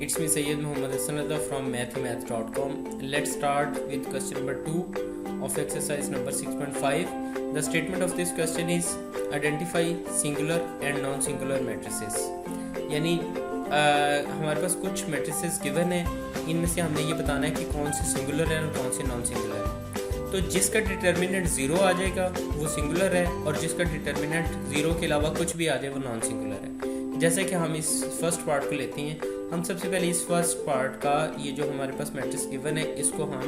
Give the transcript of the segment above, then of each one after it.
It's me Sayyid Muhammad Hassanullah from mathemath.com. Let's start with question number 2 of exercise number 6.5. The statement of this question is identify singular and non-singular matrices. यानी हमारे पास कुछ matrices given है, इनमें से हमने ये बताना है कि कौन से singular है और कौन से non-singular है। तो जिसका डिटर्मिनेंट 0 आ जाएगा वो सिंगुलर है और जिसका डिटर्मिनेंट 0 के अलावा कुछ भी आ जाए वो नॉन सिंगुलर है। जैसे कि हम इस फर्स्ट पार्ट को लेते हैं। हम सबसे पहले इस फर्स्ट पार्ट का ये जो हमारे पास मैट्रिक्स गिवन है इसको हम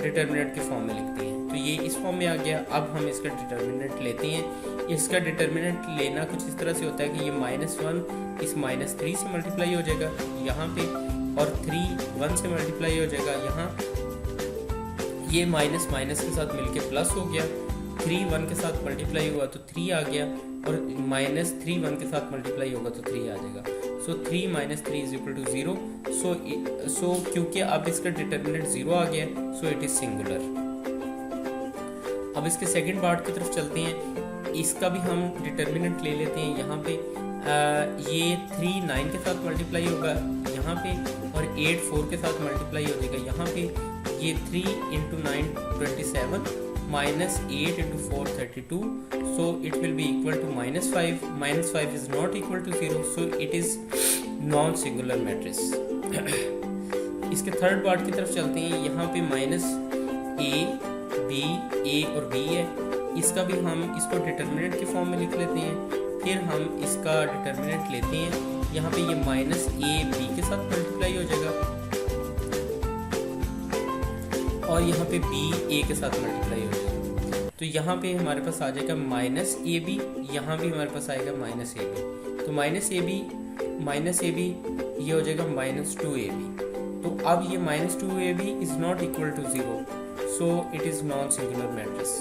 डिटर्मिनेंट के फॉर्म में लिखते हैं। तो ये इस फॉर्म में आ गया। अब हम इसका डिटर्मिनेंट लेते हैं। इसका डिटर्मिनेंट लेना कुछ इस तरह से होता है कि ये -1 इस -3 से मल्टीप्लाई हो जाएगा यहाँ पे और 3 1 से मल्टीप्लाई हो जाएगा यहाँ। ये माइनस माइनस के साथ मिलके प्लस हो गया। 3 1 के साथ मल्टीप्लाई हुआ तो 3 आ गया और -3 1 के साथ मल्टीप्लाई होगा तो 3 आ जाएगा। सो 3 - 3 इज इक्वल टू 0। सो क्योंकि अब इसका डिटर्मिनेंट 0 आ गया सो इट इज सिंगुलर। अब इसके सेकंड पार्ट की तरफ चलते हैं। इसका भी हम डिटर्मिनेंट ले लेते हैं। यहाँ पे ये 3 9 के साथ मल्टीप्लाई होगा यहाँ पे और 8 4 के साथ मल्टीप्लाई हो जाएगा यहाँ पे। ये 3 × 9 27 -8 × 4 32 so it will be equal to -5. -5 is not equal to 0 so it is non-singular matrix. इसके थर्ड पार्ट की तरफ चलते हैं। यहाँ पे -a और b है। इसका भी हम इसको डिटर्मिनेंट के फॉर्म में लिख लेते हैं। फिर हम इसका डिटर्मिनेंट लेते हैं। यहाँ पे ये -a b के साथ मल्टीप्लाई हो जाएगा और यहाँ पे b a के साथ मल्टीप्लाई हो जाएगा। तो यहाँ पे हमारे पास आ जाएगा -ab, यहाँ भी हमारे पास आएगा -ab। तो -ab ये हो जाएगा -2ab। तो अब ये -2ab is not equal to 0 so it is non singular matrix.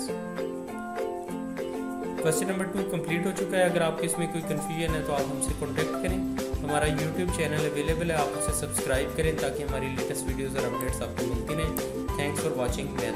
Question number 2 complete हो चुका है। अगर आपको इसमें कोई कन्फ्यूजन है तो आप हमसे कॉन्टेक्ट करें। हमारा यूट्यूब चैनल अवेलेबल है, आप उसे सब्सक्राइब करें ताकि हमारी लेटेस्ट वीडियोज़ और अपडेट्स आपको मिलती रहें। Thanks for watching math.